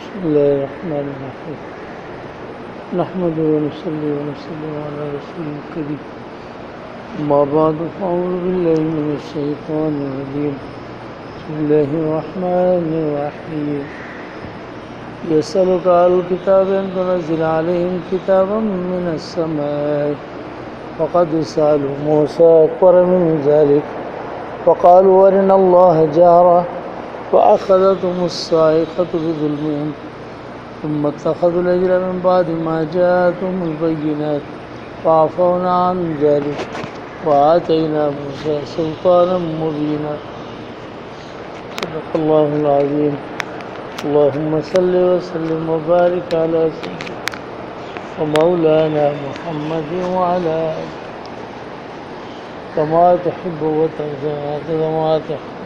بسم الله الرحمن الرحيم نحمده ونصلي ونسلم على رسول الكريم أما بعد فأعوذ بالله من الشيطان الرجيم بسم الله الرحمن الرحيم يسألك أهل الكتاب أن تنزل عليهم كتابا من السماء فقد سألوا موسى أكبر من ذلك فقالوا أرنا الله جهرة فأخذتهم الصاعقة بظلمهم ثم اتخذوا العجل من بعد ما جاءتهم البينات فعفونا عن ذلك وآتينا موسى سلطانا مبينا صدق الله العظيم اللهم صل وسلم وبارك على سيدنا ومولانا محمد وعلى آله كما تحب وترضى كما تحب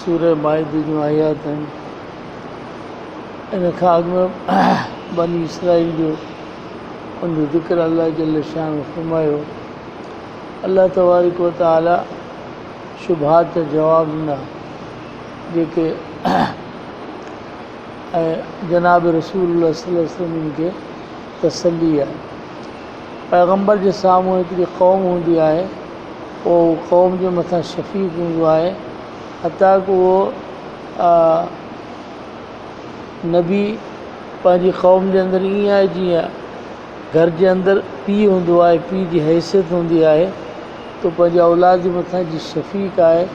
सूरह माइदे जूं आयात आहिनि इन खां अॻु में बनी इसराईल जो उनजो ज़िक्र अल्लाह जल शान फरमायो अल्लाह तबारक व तआला शुबहात जा जवाब ॾिना जेके ऐं जनाब रसूलुल्लाह सल्लल्लाहु अलैहि वसल्लम खे तसल्ली आहे पैगम्बर जे साम्हूं हिकिड़ी क़ौम हूंदी आहे पोइ क़ौम जे मथां शफ़ीक़ हूंदो आहे हता को वो नबी पंहिंजी क़ौम जे अंदरि ईअं आहे जीअं घर जे अंदरि पीउ हूंदो आहे पीउ जी हैसियत हूंदी आहे त पंहिंजे औलाद जे मथां जी शफ़ीक़ आहे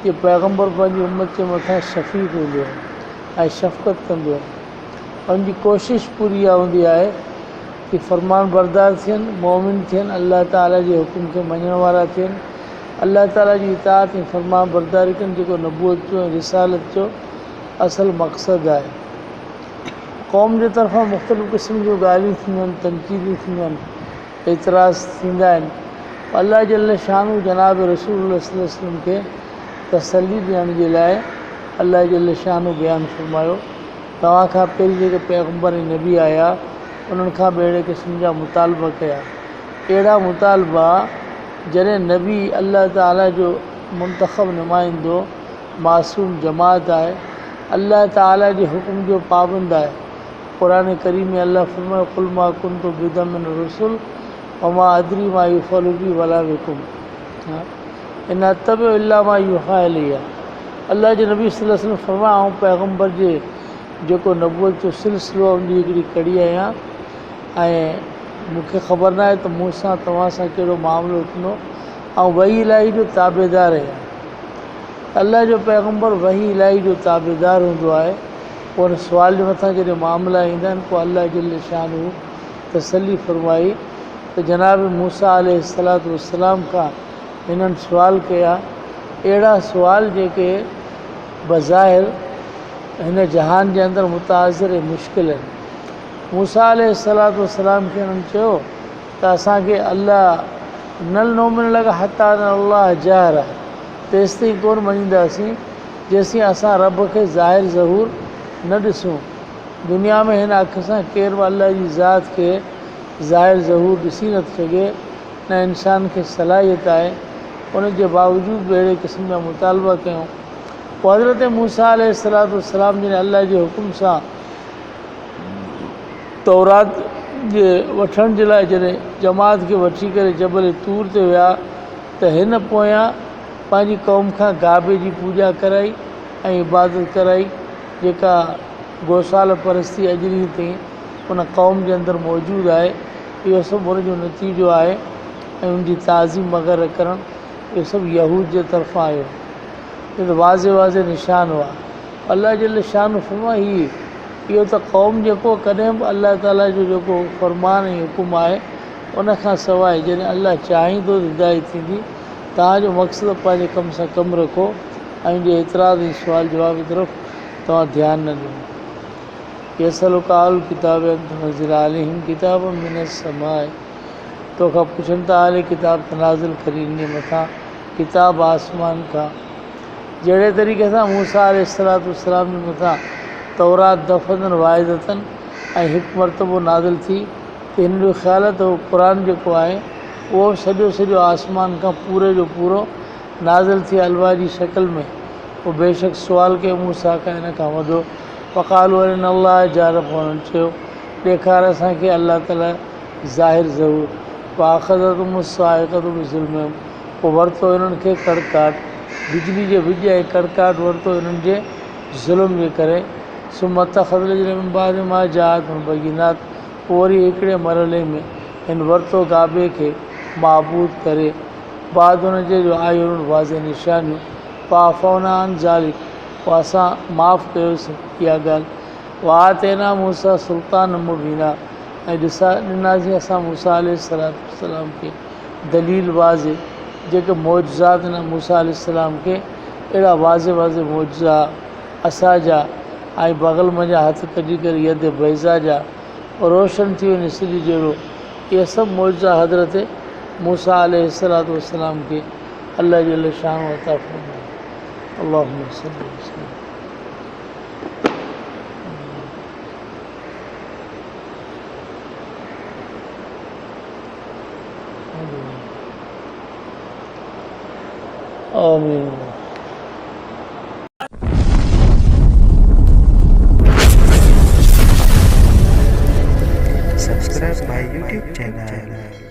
कि पैगम्बर पंहिंजी उम्मत जे मथां शफ़ीक़ हूंदो आहे ऐं शफ़क़त कंदो आहे उनजी कोशिशि पूरी इहा हूंदी आहे कि फ़रमान बरदार थियनि मोमिन थियनि अल्लाह ताला जे हुकुम खे मञण वारा थियनि अल्लाह ताला जी इताअत ऐं फ़रमान बरदारी कनि जेको नबूअत जो ऐं रिसालत जो असल मक़सदु आहे क़ौम जे तरफ़ां मुख़्तलिफ़ क़िस्म जूं ॻाल्हियूं थींदियूं आहिनि तनक़ीदियूं थींदियूं आहिनि एतिराज़ थींदा आहिनि अल्लाह जल शान जनाब रसूलुल्लाह सल्लल्लाहु अलैहि वसल्लम खे तसल्ली ॾियण जे लाइ अल्लाह जल शान बयानु फरमायो तव्हां खां पहिरीं जेके पैगम्बर ऐं नबी आया उन्हनि खां बि अहिड़े क़िस्म जा मुतालबा कया अहिड़ा मुतालबा जॾहिं नबी अल्लाह ताला जो मुंतख़ब नुमाइंदो मासूम जमात आहे अल्लाह ताला जे हुकुम जो पाबंद आहे क़ुरान करीम में अल्लाह फरमायो कुल मा कुन्तु बिदअम मिन रुसुल वमा अदरी मा युफ़अलु बी वला बिकुम इन अत्तबिउ इल्ला मा युहा इलैया अल्लाह जे नबी सल्लल्लाहु अलैहि वसल्लम फरमायो आउं पैगम्बर जे जेको नबूअत जो सिलसिलो आहे उनजी हिकिड़ी कड़ी आहियां ऐं मूंखे ख़बर न आहे त मूं सां तव्हां सां कहिड़ो मामिलो थींदो ऐं वही इलाही जो ताबेदार आहियां अल्लाह जो पैगम्बर वही इलाही जो ताबेदार हूंदो आहे पोइ उन सुवाल जे मथां जॾहिं मामला ईंदा आहिनि पोइ अल्लाह जल शान तसल्ली फरमाई त जनाब मूसा अलैहिस्सलातु वस्सलाम खां हिननि सुवाल कया अहिड़ा सुवाल जेके बज़ाहिर हिन जहान जे अंदरि मुताज़िर ऐं मुश्किल आहिनि मूसा अलैहिस्सलातु वस्सलाम खे हुननि चयो त असांखे अल्लाह नल नोमिन लॻा हता न अल्लाह ज़ाहिर आहे तेसि ताईं कोन मञींदासीं जेसीं असां रब खे ज़ाहिर ज़हूर न ॾिसूं दुनिया में हिन अख सां केरु बि अल्लाह जी ज़ात खे ज़ाहिर ज़हूर ॾिसी नथो सघे न इंसान खे सलाहियत आहे उनजे बावजूदि बि अहिड़े क़िस्म जा मुतालबा कयूं पोइ हज़रत मूसा अलैहिस्सलातु वस्सलाम जॾहिं अल्लाह जे हुकुम सां तौरात जे वठण जे लाइ जॾहिं जमात खे वठी करे जबल तूर ते विया त हिन पोयां पंहिंजी क़ौम खां गाबे जी पूॼा कराई ऐं इबादत कराई जेका गौशाल परस्ती अॼु ॾींहं ताईं उन क़ौम जे अंदरि मौजूदु आहे इहो सभु उनजो नतीजो आहे ऐं उनजी ताज़ीम वग़ैरह करणु इहो सभु यहूद जे तरफ़ां आयो इहो त वाज़े वाज़े निशान हुआ अल्लाह जल शान फरमाई इहो त क़ौम जेको कॾहिं बि अल्लाह ताला जो जेको फ़रमान ऐं हुकुम आहे उन खां सवाइ जॾहिं अल्लाह चाहींदो हिदायत थींदी तव्हांजो मक़सदु पंहिंजे कम सां कमु रखो ऐं जे एतिराज़ ऐं सुवाल जवाब जी तरफ़ तव्हां ध्यानु न ॾियो यसअलुका अहलुल किताब अन तुनज़्ज़िल अलैहिम किताबम मिनस समाए तोखां पुछनि था अहले किताब त नाज़िल करी इन मथां किताब आसमान खां जहिड़े तरीक़े सां मूसा अलैहिस्सलातु वस्सलाम जे मथां तौरात दफ़तन वाहिदतन ऐं हिकु मरतबो नाज़िल थी त हिन जो ख़्यालु आहे त उहो क़ुर जेको आहे उहो सॼो आसमान खां पूरे जो पूरो नाज़िल थी अलवा जी शकल में पोइ बेशक सुवाल कयो मूसा खां हिन खां वॾो फ़क़ालू अरिन अल्लाह जारब हुननि चयो ॾेखार असांखे अलाह ताला ज़ाहिर ज़रूरु वाख़ज़तुम साइक़तु बिज़ुल्मिहिम पोइ वरितो इन्हनि खे कड़काट बिजली जे विॼ ऐं कड़काट वरितो इन्हनि जे ज़ुल्म जे करे सुमत ख़ज़ल मिन बादि मा जाअतहुम बय्यिनात पोइ वरी हिकिड़े मरहले में हिन वरितो गाबे खे महबूद करे बाद हुनजे जो आयो वाज़े निशानियूं पाफ़ौना अन ज़ालिक पोइ असां माफ़ु कयोसीं इहा ॻाल्हि वातैना मूसा सुल्तान मुबीना ऐं ॾिनासीं असां मूसा अलैहिस्सलाम खे दलील वाज़े जेके मौजज़ात न मूसा अलैहिस्सलाम खे अहिड़ा वाज़े वाज़े मौजज़ा असांजा ऐं बग़ल मंझां हथ कढी करे यद बैज़ा जा रोशन थी वञे सिॼ जहिड़ो इहे सभु मौजज़ा हज़रत मूसा अलैहिस्सलाम खे अल्लाह जल शान अता फ़रमाया अल्लाहुम्मा सल्लि वसल्लम आमीन Subscribe my YouTube channel.